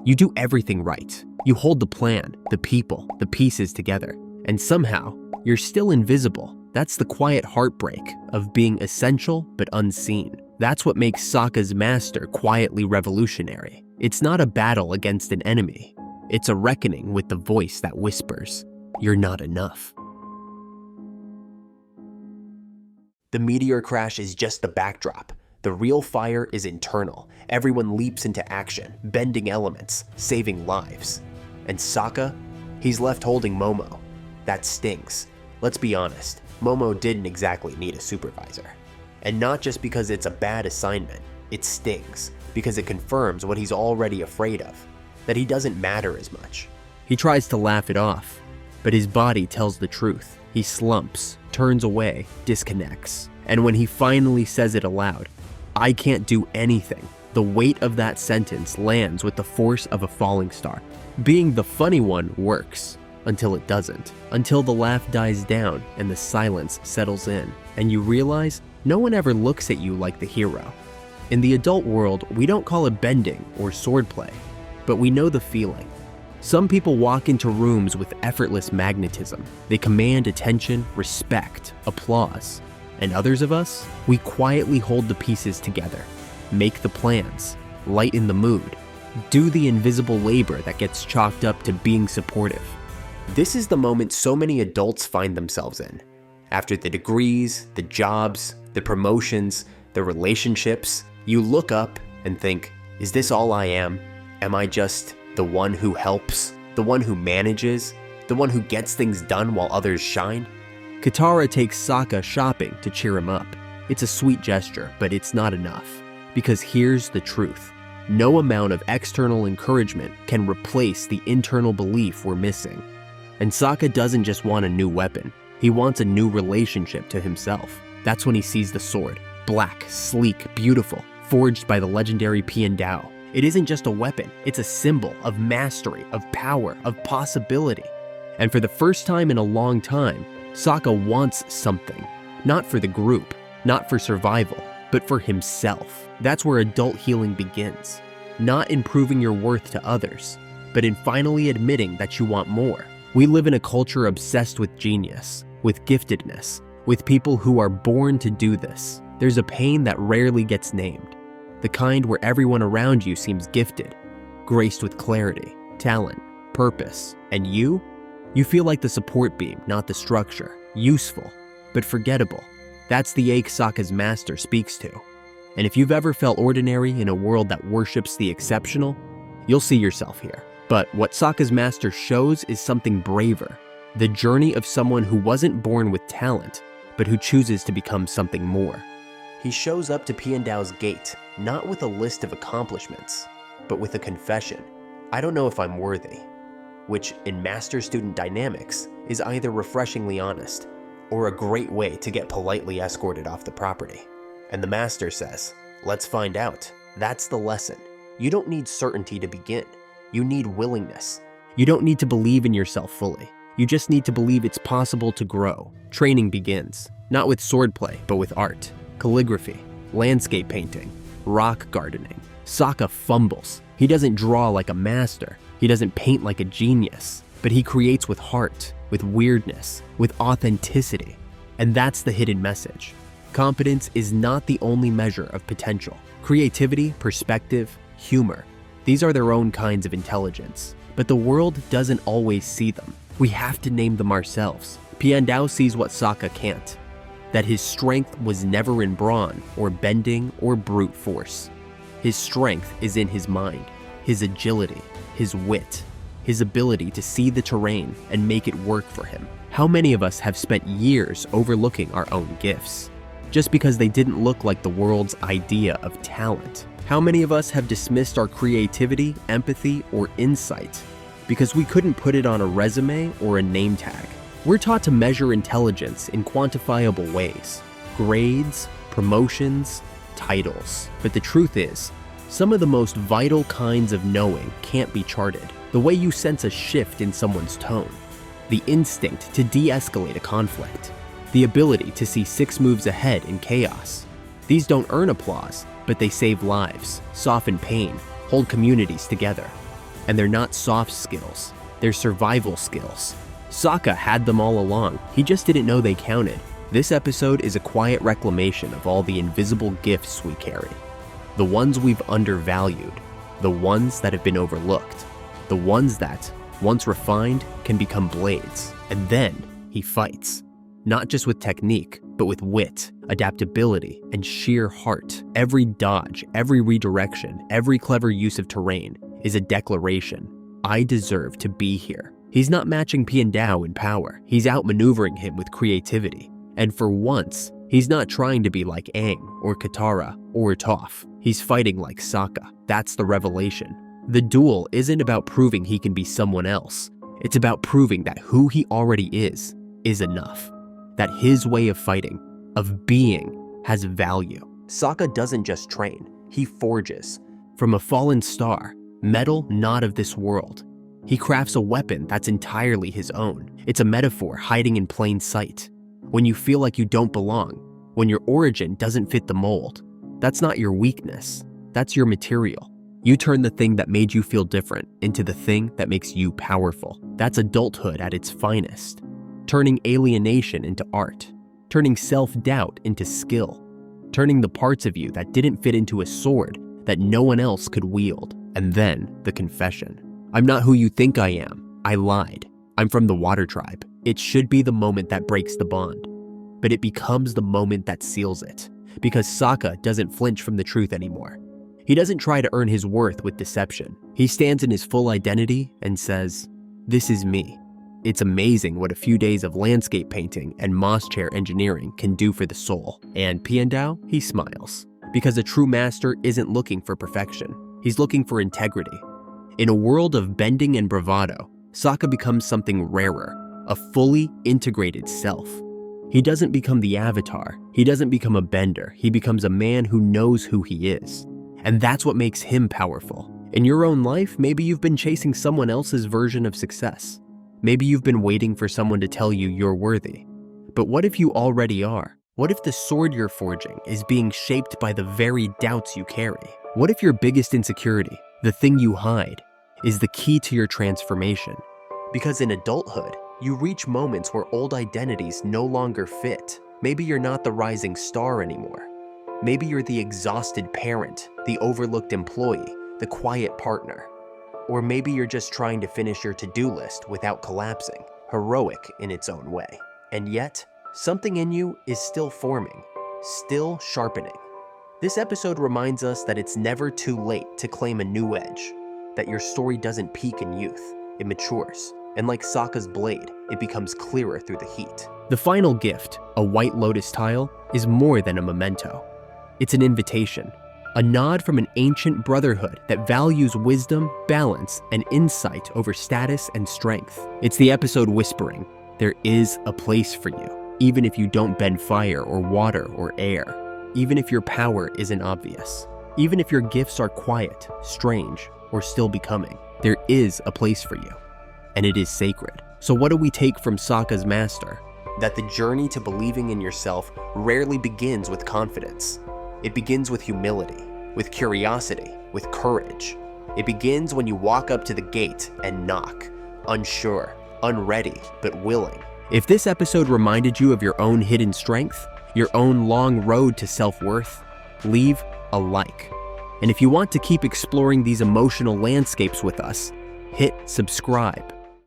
You do everything right. You hold the plan, the people, the pieces together. And somehow, you're still invisible. That's the quiet heartbreak of being essential but unseen. That's what makes Sokka's master quietly revolutionary. It's not a battle against an enemy. It's a reckoning with the voice that whispers, "You're not enough." The meteor crash is just the backdrop. The real fire is internal. Everyone leaps into action, bending elements, saving lives. And Sokka? He's left holding Momo. That stings. Let's be honest, Momo didn't exactly need a supervisor. And not just because it's a bad assignment, it stings because it confirms what he's already afraid of, that he doesn't matter as much. He tries to laugh it off, but his body tells the truth. He slumps, turns away, disconnects. And when he finally says it aloud, "I can't do anything," the weight of that sentence lands with the force of a falling star. Being the funny one works, until it doesn't. Until the laugh dies down and the silence settles in, and you realize no one ever looks at you like the hero. In the adult world, we don't call it bending or swordplay, but we know the feeling. Some people walk into rooms with effortless magnetism. They command attention, respect, applause. And others of us, we quietly hold the pieces together, make the plans, lighten the mood, do the invisible labor that gets chalked up to being supportive. This is the moment so many adults find themselves in. After the degrees, the jobs, the promotions, the relationships, you look up and think, is this all I am? Am I just the one who helps, the one who manages, the one who gets things done while others shine? Katara takes Sokka shopping to cheer him up. It's a sweet gesture, but it's not enough. Because here's the truth. No amount of external encouragement can replace the internal belief we're missing. And Sokka doesn't just want a new weapon. He wants a new relationship to himself. That's when he sees the sword. Black, sleek, beautiful, forged by the legendary Piandao. It isn't just a weapon, it's a symbol of mastery, of power, of possibility. And for the first time in a long time, Sokka wants something. Not for the group, not for survival, but for himself. That's where adult healing begins. Not in proving your worth to others, but in finally admitting that you want more. We live in a culture obsessed with genius, with giftedness, with people who are born to do this. There's a pain that rarely gets named. The kind where everyone around you seems gifted, graced with clarity, talent, purpose. And you feel like the support beam, not the structure. Useful, but forgettable. That's the ache Sokka's master speaks to. And if you've ever felt ordinary in a world that worships the exceptional, you'll see yourself here. But what Sokka's master shows is something braver. The journey of someone who wasn't born with talent, but who chooses to become something more. He shows up to Piandao's gate, not with a list of accomplishments, but with a confession. I don't know if I'm worthy. Which, in master-student dynamics, is either refreshingly honest, or a great way to get politely escorted off the property. And the master says, let's find out. That's the lesson. You don't need certainty to begin. You need willingness. You don't need to believe in yourself fully. You just need to believe it's possible to grow. Training begins, not with swordplay, but with art, calligraphy, landscape painting, rock gardening. Sokka fumbles. He doesn't draw like a master. He doesn't paint like a genius, but he creates with heart, with weirdness, with authenticity. And that's the hidden message. Competence is not the only measure of potential. Creativity, perspective, humor, these are their own kinds of intelligence. But the world doesn't always see them. We have to name them ourselves. Piandao sees what Sokka can't. That his strength was never in brawn, or bending, or brute force. His strength is in his mind, his agility, his wit, his ability to see the terrain and make it work for him. How many of us have spent years overlooking our own gifts, just because they didn't look like the world's idea of talent? How many of us have dismissed our creativity, empathy, or insight because we couldn't put it on a resume or a name tag? We're taught to measure intelligence in quantifiable ways. Grades, promotions, titles. But the truth is, some of the most vital kinds of knowing can't be charted. The way you sense a shift in someone's tone, the instinct to de-escalate a conflict, the ability to see 6 moves ahead in chaos. These don't earn applause, but they save lives, soften pain, hold communities together. And they're not soft skills, they're survival skills. Sokka had them all along, he just didn't know they counted. This episode is a quiet reclamation of all the invisible gifts we carry. The ones we've undervalued, the ones that have been overlooked, the ones that, once refined, can become blades. And then he fights. Not just with technique, but with wit, adaptability, and sheer heart. Every dodge, every redirection, every clever use of terrain is a declaration. I deserve to be here. He's not matching Piandao in power. He's outmaneuvering him with creativity. And for once, he's not trying to be like Aang or Katara or Toph. He's fighting like Sokka. That's the revelation. The duel isn't about proving he can be someone else. It's about proving that who he already is enough. That his way of fighting, of being, has value. Sokka doesn't just train, he forges. From a fallen star, metal not of this world, he crafts a weapon that's entirely his own. It's a metaphor hiding in plain sight. When you feel like you don't belong, when your origin doesn't fit the mold, that's not your weakness, that's your material. You turn the thing that made you feel different into the thing that makes you powerful. That's adulthood at its finest. Turning alienation into art, turning self-doubt into skill, turning the parts of you that didn't fit into a sword that no one else could wield. And then the confession. I'm not who you think I am. I lied. I'm from the Water Tribe. It should be the moment that breaks the bond, but it becomes the moment that seals it, because Sokka doesn't flinch from the truth anymore. He doesn't try to earn his worth with deception. He stands in his full identity and says, "This is me." It's amazing what a few days of landscape painting and moss chair engineering can do for the soul. And Piandao, he smiles, because a true master isn't looking for perfection. He's looking for integrity. In a world of bending and bravado, Sokka becomes something rarer, a fully integrated self. He doesn't become the avatar. He doesn't become a bender. He becomes a man who knows who he is. And that's what makes him powerful. In your own life, maybe you've been chasing someone else's version of success. Maybe you've been waiting for someone to tell you you're worthy. But what if you already are? What if the sword you're forging is being shaped by the very doubts you carry? What if your biggest insecurity, the thing you hide, is the key to your transformation? Because in adulthood, you reach moments where old identities no longer fit. Maybe you're not the rising star anymore. Maybe you're the exhausted parent, the overlooked employee, the quiet partner. Or maybe you're just trying to finish your to-do list without collapsing, heroic in its own way. And yet, something in you is still forming, still sharpening. This episode reminds us that it's never too late to claim a new edge, that your story doesn't peak in youth, it matures, and like Sokka's blade, it becomes clearer through the heat. The final gift, a white lotus tile, is more than a memento. It's an invitation, a nod from an ancient brotherhood that values wisdom, balance, and insight over status and strength. It's the episode whispering, there is a place for you, even if you don't bend fire or water or air, even if your power isn't obvious, even if your gifts are quiet, strange, or still becoming. There is a place for you, and it is sacred. So what do we take from Sokka's master? That the journey to believing in yourself rarely begins with confidence. It begins with humility, with curiosity, with courage. It begins when you walk up to the gate and knock, unsure, unready, but willing. If this episode reminded you of your own hidden strength, your own long road to self-worth, leave a like. And if you want to keep exploring these emotional landscapes with us, hit subscribe.